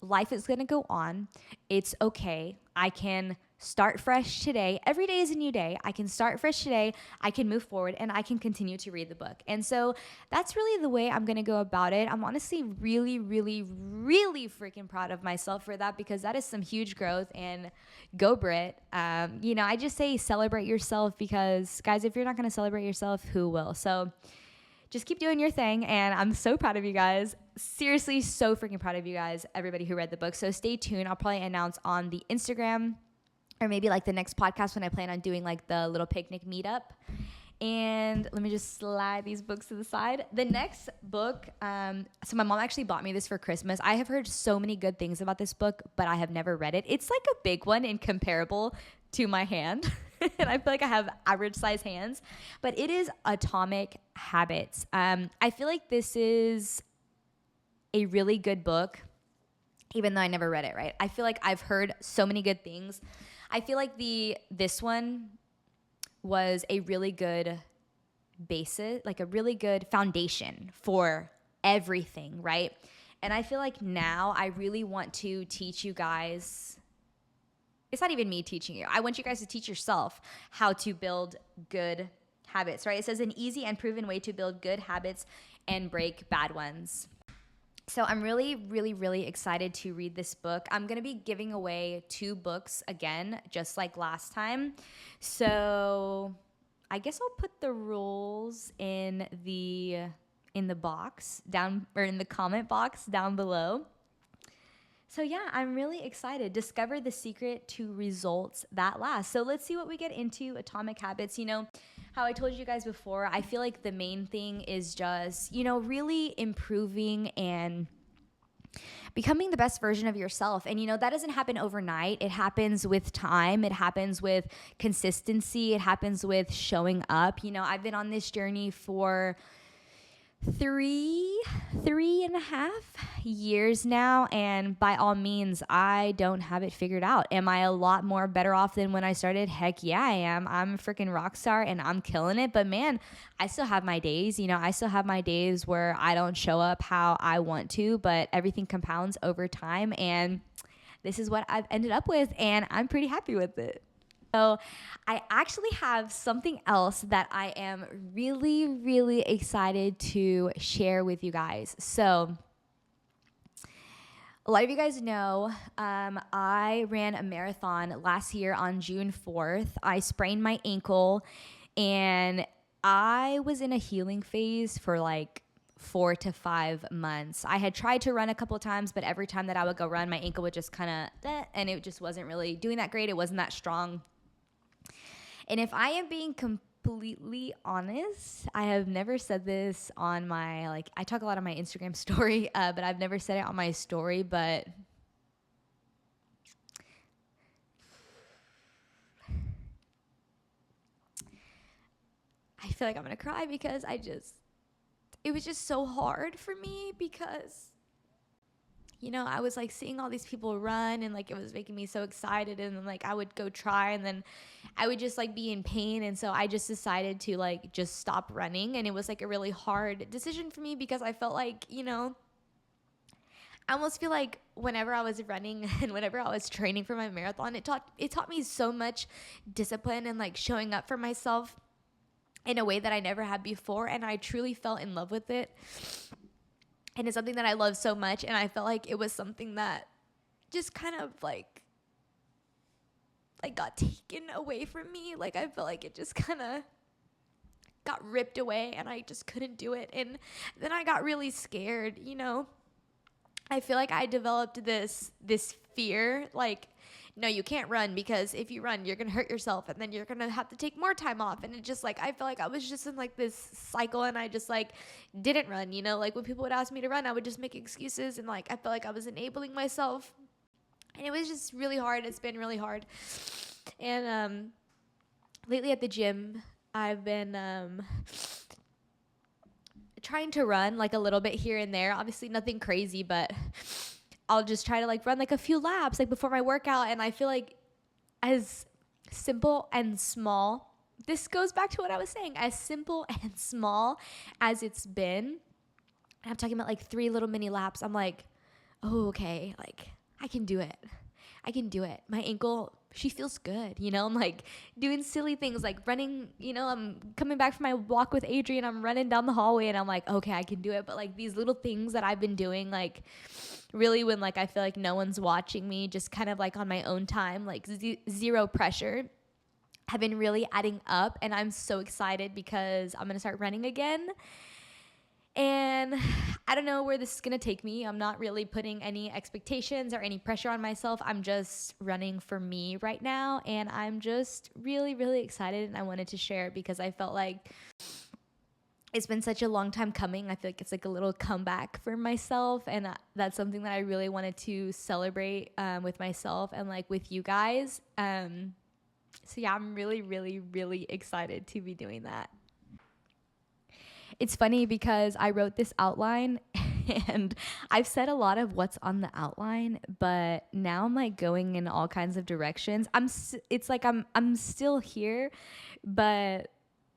Life is going to go on. It's okay. I can start fresh today. Every day is a new day. I can start fresh today. I can move forward and I can continue to read the book. And so that's really the way I'm going to go about it. I'm honestly really, really, really freaking proud of myself for that because that is some huge growth. And go, Britt. I just say celebrate yourself because, guys, if you're not going to celebrate yourself, who will? So just keep doing your thing. And I'm so proud of you guys. Seriously, so freaking proud of you guys, everybody who read the book. So stay tuned. I'll probably announce on the Instagram or maybe like the next podcast when I plan on doing like the little picnic meetup. And let me just slide these books to the side. The next book, so my mom actually bought me this for Christmas. I have heard so many good things about this book, but I have never read it. It's like a big one and comparable to my hand. And I feel like I have average size hands, but it is Atomic Habits. I feel like this is a really good book, even though I never read it, right? I feel like I've heard so many good things. I feel like this one was a really good basis, like a really good foundation for everything, right? And I feel like now I really want to teach you guys. It's not even me teaching you. I want you guys to teach yourself how to build good habits, right? It says an easy and proven way to build good habits and break bad ones. So I'm really, really, really excited to read this book. I'm going to be giving away 2 books again, just like last time. So I guess I'll put the rules in the box down, or in the comment box down below. So yeah, I'm really excited. Discover the secret to results that last. So let's see what we get into Atomic Habits. You know, how I told you guys before, I feel like the main thing is just, you know, really improving and becoming the best version of yourself. And, you know, that doesn't happen overnight. It happens with time. It happens with consistency. It happens with showing up. You know, I've been on this journey for 3.5 years now, and by all means, I don't have it figured out. Am I a lot more better off than when I started? Heck yeah, I am. I'm a freaking rock star and I'm killing it. But man, I still have my days. You know, I still have my days where I don't show up how I want to, but everything compounds over time, and this is what I've ended up with, and I'm pretty happy with it. So I actually have something else that I am really, really excited to share with you guys. So a lot of you guys know I ran a marathon last year on June 4th. I sprained my ankle, and I was in a healing phase for like 4 to 5 months. I had tried to run a couple of times, but every time that I would go run, my ankle would just kind of, and it just wasn't really doing that great. It wasn't that strong. And if I am being completely honest, I have never said this on my, like, I talk a lot on my Instagram story, but I've never said it on my story, but I feel like I'm going to cry because it was just so hard for me because, you know, I was like seeing all these people run, and like it was making me so excited, and then like I would go try, and then I would just like be in pain, and so I just decided to like just stop running. And it was like a really hard decision for me because I felt like, you know, I almost feel like whenever I was running and whenever I was training for my marathon, it taught me so much discipline and like showing up for myself in a way that I never had before, and I truly fell in love with it. And it's something that I love so much, and I felt like it was something that just kind of like got taken away from me. Like I felt like it just kind of got ripped away, and I just couldn't do it. And then I got really scared, you know. I feel like I developed this fear, like, no, you can't run, because if you run, you're going to hurt yourself, and then you're going to have to take more time off. And it just like, I felt like I was just in like this cycle, and I just like didn't run, you know, like when people would ask me to run, I would just make excuses, and like I felt like I was enabling myself, and it was just really hard. It's been really hard. And lately at the gym, I've been trying to run like a little bit here and there, obviously nothing crazy, but I'll just try to like run like a few laps like before my workout. And I feel like as simple and small, this goes back to what I was saying, as simple and small as it's been, I'm talking about like 3 little mini laps, I'm like, oh, okay, like I can do it. My ankle, she feels good, you know. I'm like doing silly things like running, you know, I'm coming back from my walk with Adrian, I'm running down the hallway, and I'm like, okay, I can do it. But like these little things that I've been doing, like really when like I feel like no one's watching me, just kind of like on my own time, like zero pressure, have been really adding up. And I'm so excited because I'm going to start running again. And I don't know where this is going to take me. I'm not really putting any expectations or any pressure on myself. I'm just running for me right now. And I'm just really, really excited. And I wanted to share it because I felt like it's been such a long time coming. I feel like it's like a little comeback for myself. And that's something that I really wanted to celebrate with myself and like with you guys. So yeah, I'm really, really, really excited to be doing that. It's funny because I wrote this outline and I've said a lot of what's on the outline, but now I'm like going in all kinds of directions. It's like I'm still here, but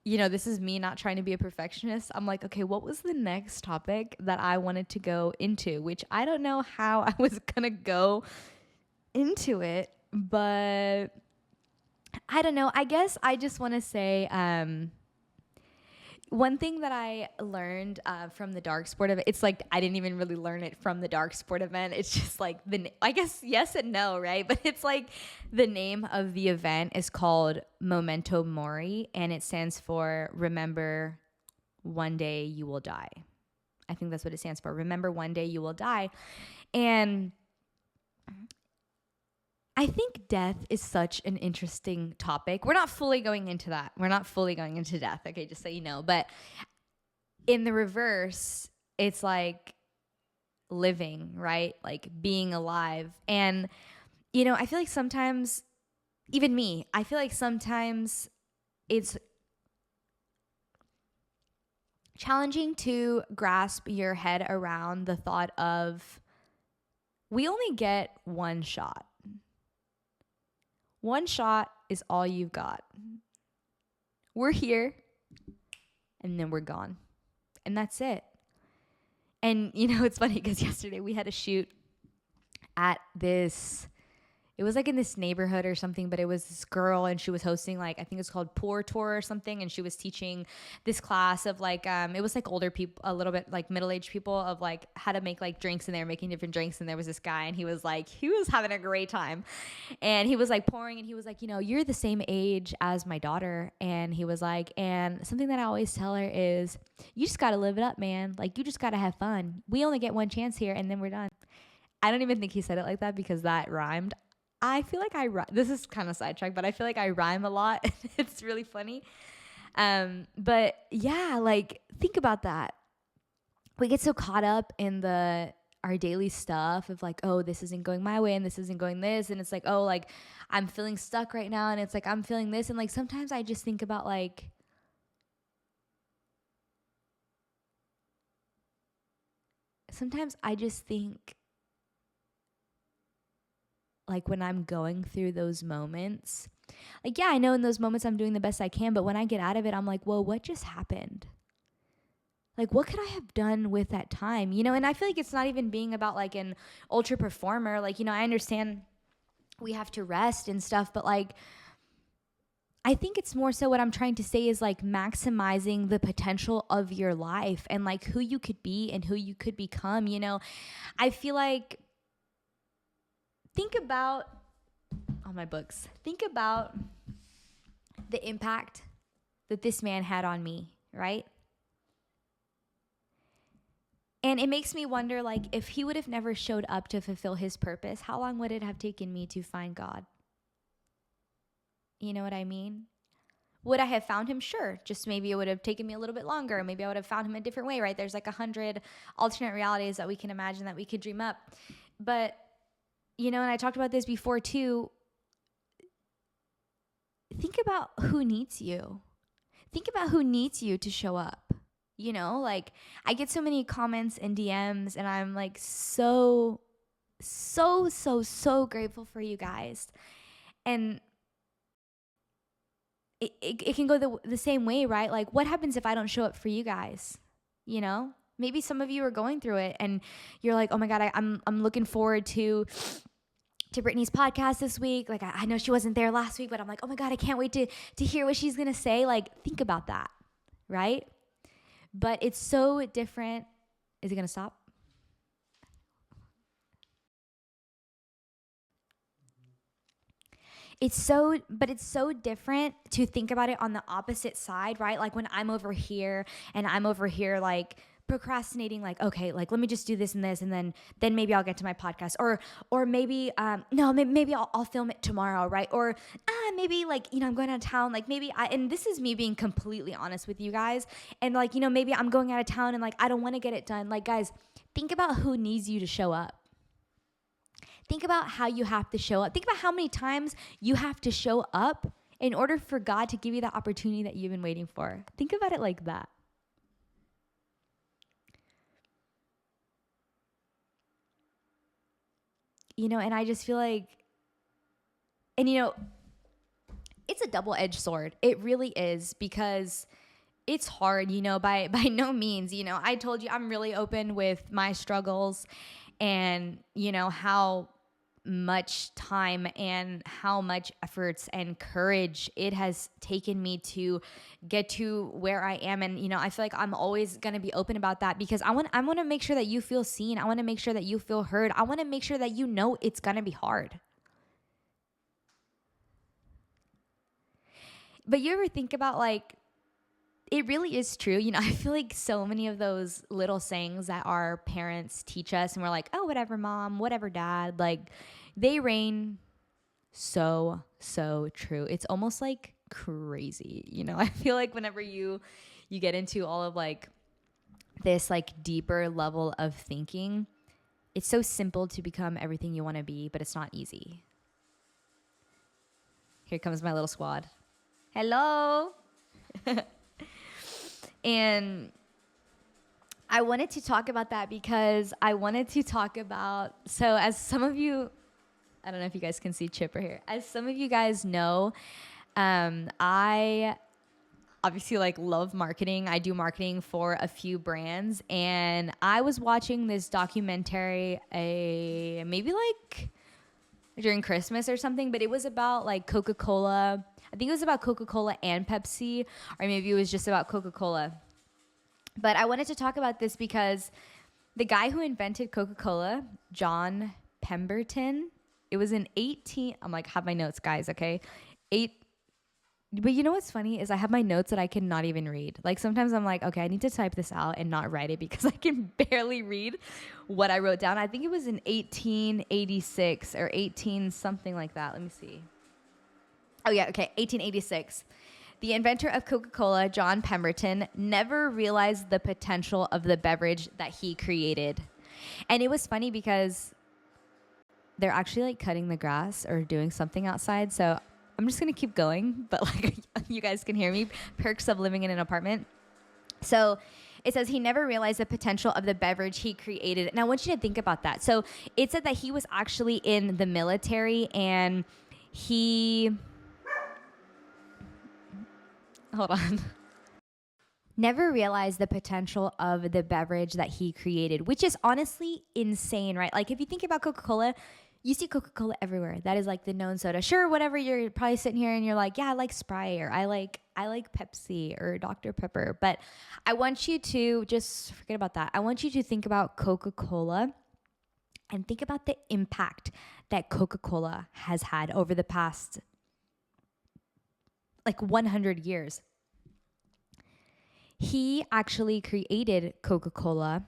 you know, this is me not trying to be a perfectionist. I'm like, okay, what was the next topic that I wanted to go into? Which I don't know how I was gonna go into it, but I don't know. I guess I just want to say, one thing that I learned from the dark sport event, it's like I didn't even really learn it from the dark sport event. It's just like I guess yes and no, right? But it's like the name of the event is called Memento Mori, and it stands for Remember One Day You Will Die. I think that's what it stands for. Remember One Day You Will Die. And I think death is such an interesting topic. We're not fully going into that. We're not fully going into death, okay, just so you know. But in the reverse, it's like living, right? Like being alive. And, you know, I feel like sometimes, even me, I feel like sometimes it's challenging to grasp your head around the thought of we only get one shot. One shot is all you've got. We're here, and then we're gone. And that's it. And, you know, it's funny because yesterday we had a shoot at this, it was like in this neighborhood or something, but it was this girl and she was hosting like, I think it's called Pour Tour or something. And she was teaching this class of like, it was like older people, a little bit like middle-aged people of like how to make like drinks, and they were making different drinks. And there was this guy and he was having a great time. And he was like pouring and he was like, you know, you're the same age as my daughter. And he was like, and something that I always tell her is you just got to live it up, man. Like you just got to have fun. We only get one chance here and then we're done. I don't even think he said it like that because that rhymed. I feel like this is kind of sidetracked, but I feel like I rhyme a lot. It's really funny. But yeah, like think about that. We get so caught up in our daily stuff of like, oh, this isn't going my way and this isn't going this. And it's like, oh, like I'm feeling stuck right now. And it's like, I'm feeling this. And like, sometimes I just think about like, like when I'm going through those moments, like, yeah, I know in those moments I'm doing the best I can, but when I get out of it, I'm like, whoa, what just happened? Like, what could I have done with that time? You know, and I feel like it's not even being about like an ultra performer. Like, you know, I understand we have to rest and stuff, but like, I think it's more so what I'm trying to say is like maximizing the potential of your life and like who you could be and who you could become. You know, I feel like, think about the impact that this man had on me, right? And it makes me wonder, like, if he would have never showed up to fulfill his purpose, how long would it have taken me to find God? You know what I mean? Would I have found him? Sure. Just maybe it would have taken me a little bit longer. Maybe I would have found him a different way, right? There's like 100 alternate realities that we can imagine, that we could dream up. But you know, and I talked about this before too. Think about who needs you. Think about who needs you to show up. You know, like I get so many comments and DMs and I'm like so grateful for you guys. And it can go the same way, right? Like what happens if I don't show up for you guys? You know, maybe some of you are going through it and you're like, oh my God, I'm looking forward to Brittney's podcast this week. Like I know she wasn't there last week, but I'm like, oh my God, I can't wait to hear what she's going to say. Like think about that, right? But it's so different. Is it going to stop? It's so different to think about it on the opposite side, right? Like when I'm over here and I'm over here like procrastinating, like, okay, like, let me just do this and this, and then maybe I'll get to my podcast, or maybe, no, maybe I'll film it tomorrow, right? Or, maybe, like, I'm going out of town, like, and this is me being completely honest with you guys, and, like, maybe I'm going out of town and, like, I don't want to get it done. Like, guys, think about who needs you to show up. Think about how you have to show up. Think about how many times you have to show up in order for God to give you the opportunity that you've been waiting for. Think about it like that. And I just feel like, and it's a double-edged sword. It really is, because it's hard, by no means, I told you I'm really open with my struggles and, how much time and how much efforts and courage it has taken me to get to where I am. And, I feel like I'm always going to be open about that, because I want to make sure that you feel seen. I want to make sure that you feel heard. I want to make sure that it's going to be hard. But you ever think about, like, it really is true. I feel like so many of those little sayings that our parents teach us, and we're like, oh, whatever, mom, whatever, dad, like, they reign so, so true. It's almost like crazy. I feel like whenever you get into all of, like, this, like, deeper level of thinking, it's so simple to become everything you want to be, but it's not easy. Here comes my little squad. Hello. And I wanted to talk about that because I wanted to talk about, so as some of you, I don't know if you guys can see Chipper here. As some of you guys know, I obviously, like, love marketing. I do marketing for a few brands, and I was watching this documentary, maybe like during Christmas or something, but it was about, like, Coca-Cola. I think it was about Coca-Cola and Pepsi, or maybe it was just about Coca-Cola. But I wanted to talk about this because the guy who invented Coca-Cola, John Pemberton, it was in I'm like, have my notes, guys, okay? But you know what's funny is I have my notes that I cannot even read. Like, sometimes I'm like, okay, I need to type this out and not write it because I can barely read what I wrote down. I think it was in 1886 or 18 something like that. Let me see. Oh, yeah, okay, 1886. The inventor of Coca-Cola, John Pemberton, never realized the potential of the beverage that he created. And it was funny because they're actually, like, cutting the grass or doing something outside. So I'm just going to keep going, but, like, you guys can hear me. Perks of living in an apartment. So it says he never realized the potential of the beverage he created. And I want you to think about that. So it said that he was actually in the military, and hold on. Never realized the potential of the beverage that he created, which is honestly insane, right? Like, if you think about Coca-Cola, you see Coca-Cola everywhere. That is, like, the known soda. Sure, whatever, you're probably sitting here and you're like, yeah, I like Sprite, or I like Pepsi or Dr. Pepper. But I want you to just forget about that. I want you to think about Coca-Cola and think about the impact that Coca-Cola has had over the past, like, 100 years. He actually created Coca-Cola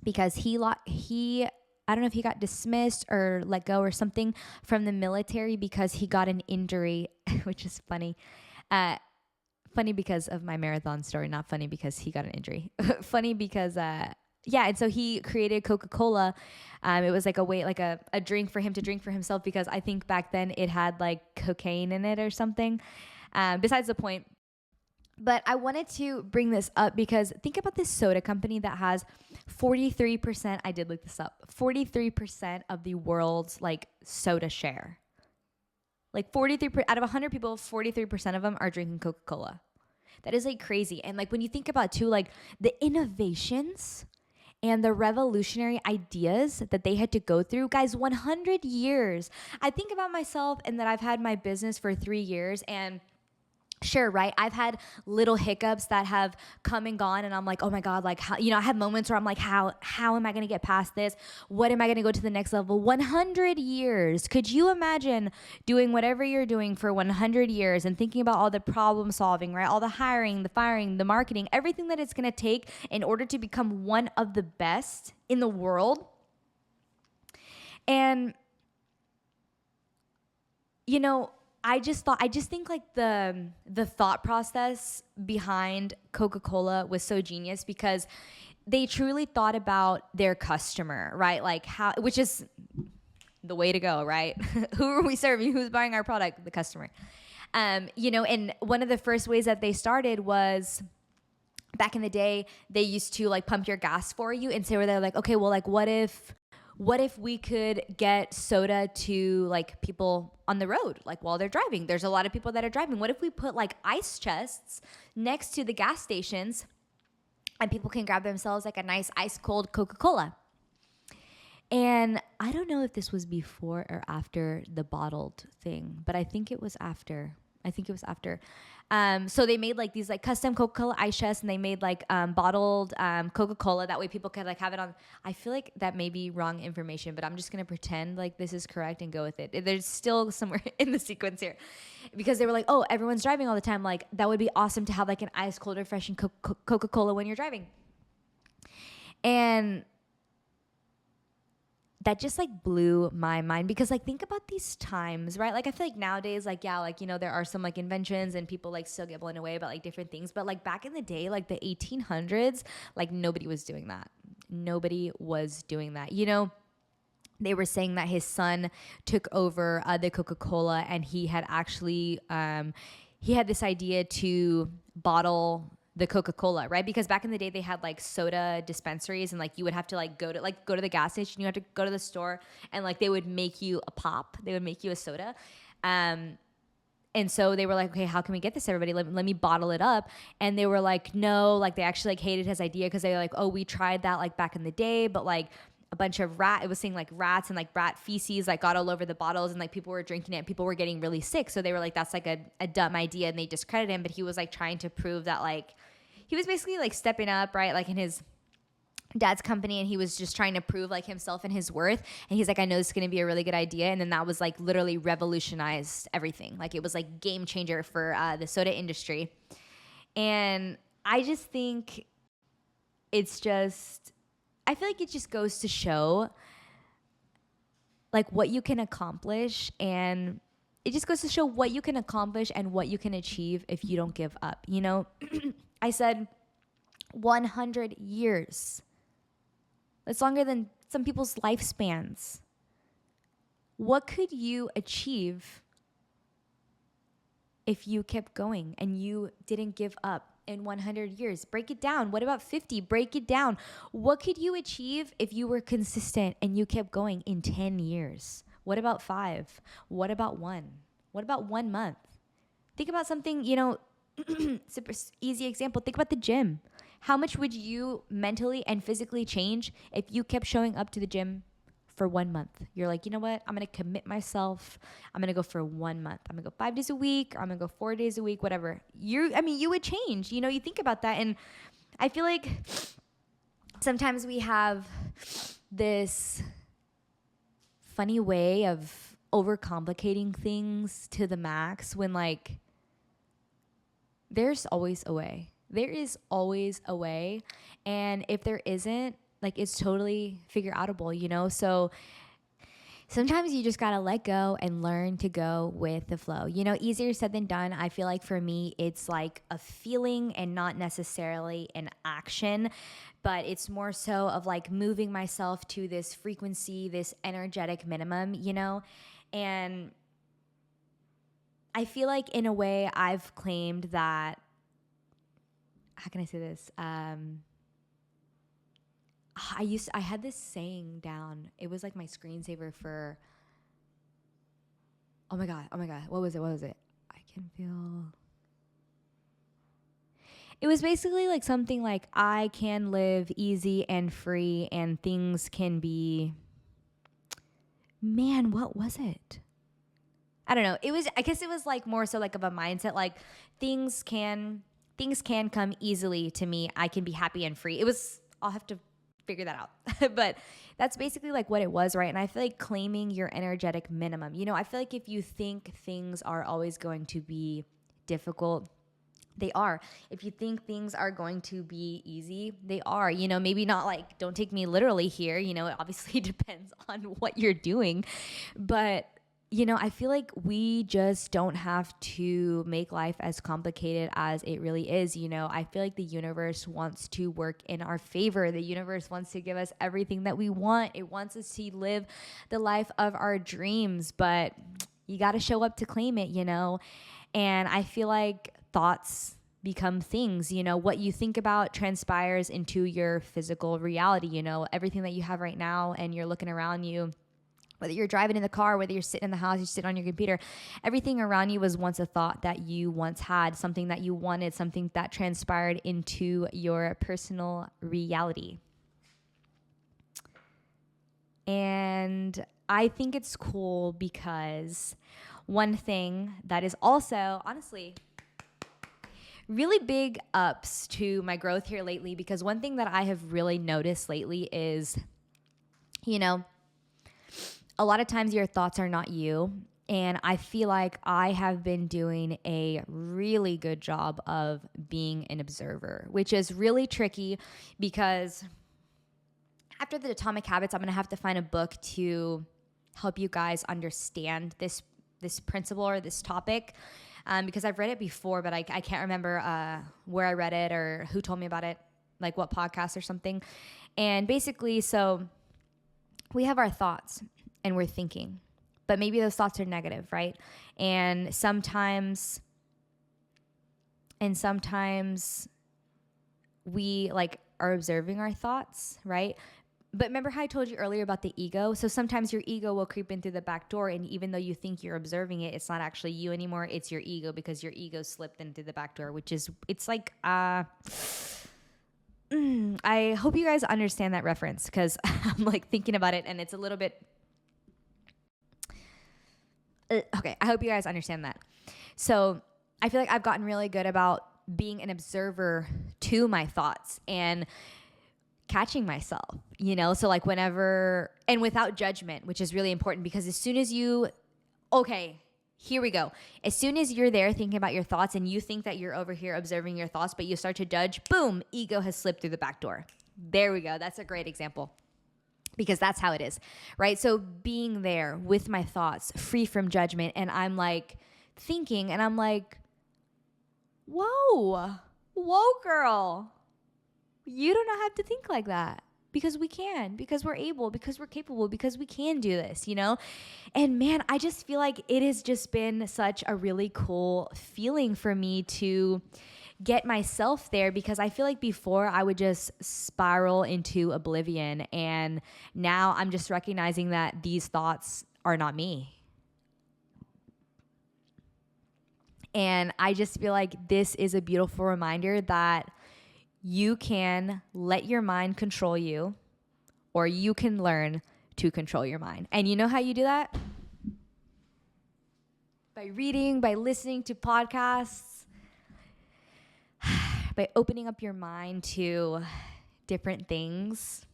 because he I don't know if he got dismissed or let go or something from the military because he got an injury, which is funny. Funny because of my marathon story, not funny because he got an injury. Funny because, and so he created Coca-Cola. It was like a drink for him to drink for himself, because I think back then it had, like, cocaine in it or something. Besides the point. But I wanted to bring this up because think about this soda company that has 43%, I did look this up, 43% of the world's, like, soda share. Like, 43 out of 100 people, 43% of them are drinking Coca-Cola. That is, like, crazy. And, like, when you think about, too, like, the innovations and the revolutionary ideas that they had to go through, guys, 100 years. I think about myself and that I've had my business for 3 years, and Sure, right? I've had little hiccups that have come and gone, and I'm like, oh my God, like, how, I have moments where I'm like, how am I going to get past this? What am I going to go to the next level? 100 years. Could you imagine doing whatever you're doing for 100 years and thinking about all the problem solving, right? All the hiring, the firing, the marketing, everything that it's going to take in order to become one of the best in the world. And, I just think like the thought process behind Coca-Cola was so genius because they truly thought about their customer, right? Like which is the way to go, right? Who are we serving? Who's buying our product? The customer. And one of the first ways that they started was back in the day, they used to like pump your gas for you. And so they're like, okay, well, like what if we could get soda to like people on the road, like while they're driving? There's a lot of people that are driving. What if we put like ice chests next to the gas stations and people can grab themselves like a nice ice cold Coca-Cola? And I don't know if this was before or after the bottled thing, but I think it was after. So they made like these like custom Coca-Cola ice chests, and they made like bottled Coca-Cola. That way people could like have it on. I feel like that may be wrong information, but I'm just going to pretend like this is correct and go with it. There's still somewhere in the sequence here, because they were like, oh, everyone's driving all the time. Like that would be awesome to have like an ice cold refreshing Coca-Cola when you're driving. And that just like blew my mind, because like think about these times, right? Like I feel like nowadays, like, yeah, like, there are some like inventions and people like still get blown away about like different things. But like back in the day, like the 1800s, like nobody was doing that. They were saying that his son took over the Coca-Cola, and he had actually, he had this idea to bottle the Coca-Cola, right? Because back in the day they had like soda dispensaries, and like you would have to like go to the gas station, you had to go to the store, and like they would make you a pop, they would make you a soda. And so they were like, okay, how can we get this, everybody? Let me bottle it up. And they were like, no, like they actually like hated his idea, because they were like, oh, we tried that like back in the day, but like a bunch of it was saying like rats and like rat feces like got all over the bottles, and like people were drinking it and people were getting really sick. So they were like, that's like a dumb idea, and they discredited him. But he was like trying to prove that like he was basically like stepping up, right? Like in his dad's company, and he was just trying to prove like himself and his worth. And he's like, I know this is going to be a really good idea. And then that was like literally revolutionized everything. Like it was like game changer for the soda industry. And I just think I feel like it just goes to show like what you can accomplish, and it just goes to show what you can accomplish and what you can achieve if you don't give up. I said 100 years. That's longer than some people's lifespans. What could you achieve if you kept going and you didn't give up in 100 years? Break it down. What about 50? Break it down. What could you achieve if you were consistent and you kept going in 10 years? What about 5? What about 1? What about 1 month? Think about something, super easy example. Think about the gym. How much would you mentally and physically change if you kept showing up to the gym for 1 month? You're like, you know what? I'm going to commit myself. I'm going to go for 1 month. I'm going to go 5 days a week, or I'm going to go 4 days a week, whatever. You would change. You think about that. And I feel like sometimes we have this funny way of overcomplicating things to the max, when like there's always a way. There is always a way. And if there isn't, like it's totally figure outable, So sometimes you just got to let go and learn to go with the flow. Easier said than done. I feel like for me, it's like a feeling and not necessarily an action, but it's more so of like moving myself to this frequency, this energetic minimum, And I feel like in a way I've claimed that, how can I say this? I had this saying down. It was like my screensaver for, oh my God. What was it? I can feel. It was basically like something like, I can live easy and free, and things can be, man, what was it? I don't know. I guess it was like more so like of a mindset, like things can come easily to me. I can be happy and free. I'll have to figure that out. But that's basically like what it was, right? And I feel like claiming your energetic minimum. I feel like if you think things are always going to be difficult, they are. If you think things are going to be easy, they are. Maybe not like, don't take me literally here. It obviously depends on what you're doing. But I feel like we just don't have to make life as complicated as it really is. I feel like the universe wants to work in our favor. The universe wants to give us everything that we want. It wants us to live the life of our dreams, but you got to show up to claim it, And I feel like thoughts become things. What you think about transpires into your physical reality. Everything that you have right now and you're looking around you, whether you're driving in the car, whether you're sitting in the house, you sit on your computer, everything around you was once a thought that you once had, something that you wanted, something that transpired into your personal reality. And I think it's cool because one thing that is also, honestly, really big ups to my growth here lately, because one thing that I have really noticed lately is, a lot of times your thoughts are not you. And I feel like I have been doing a really good job of being an observer, which is really tricky because after the Atomic Habits, I'm going to have to find a book to help you guys understand this principle or this topic. Because I've read it before, but I can't remember where I read it or who told me about it, like what podcast or something. And basically, so we have our thoughts and we're thinking, but maybe those thoughts are negative, right? And sometimes we like are observing our thoughts, right? But remember how I told you earlier about the ego? So sometimes your ego will creep in through the back door, and even though you think you're observing it, it's not actually you anymore. It's your ego, because your ego slipped in through the back door, it's like, I hope you guys understand that reference, because I'm like thinking about it and it's a little bit, okay, I hope you guys understand that. So I feel like I've gotten really good about being an observer to my thoughts and catching myself, so like whenever, and without judgment, which is really important, because as soon as here we go. As soon as you're there thinking about your thoughts and you think that you're over here observing your thoughts, but you start to judge, boom, ego has slipped through the back door. There we go. That's a great example, because that's how it is, right? So being there with my thoughts, free from judgment, and I'm like thinking, and I'm like, whoa, girl. You do not have to think like that, because we can, because we're able, because we're capable, because we can do this, And man, I just feel like it has just been such a really cool feeling for me to get myself there, because I feel like before I would just spiral into oblivion, and now I'm just recognizing that these thoughts are not me. And I just feel like this is a beautiful reminder that you can let your mind control you, or you can learn to control your mind. And you know how you do that? By reading, by listening to podcasts, by opening up your mind to different things.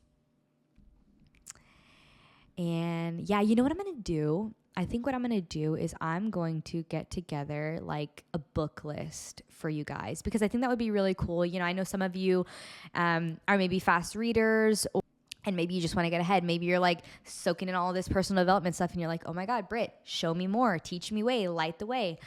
And yeah, you know what I'm going to do? I think what I'm going to do is I'm going to get together like a book list for you guys, because I think that would be really cool. I know some of you are maybe fast readers, and maybe you just want to get ahead. Maybe you're like soaking in all this personal development stuff and you're like, oh my God, Britt, show me more, teach me way, light the way.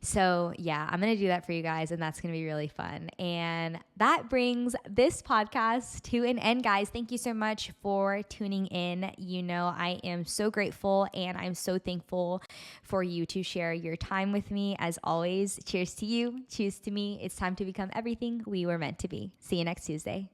So yeah, I'm going to do that for you guys, and that's going to be really fun. And that brings this podcast to an end, guys. Thank you so much for tuning in. I am so grateful, and I'm so thankful for you to share your time with me. As always, cheers to you, cheers to me. It's time to become everything we were meant to be. See you next Tuesday.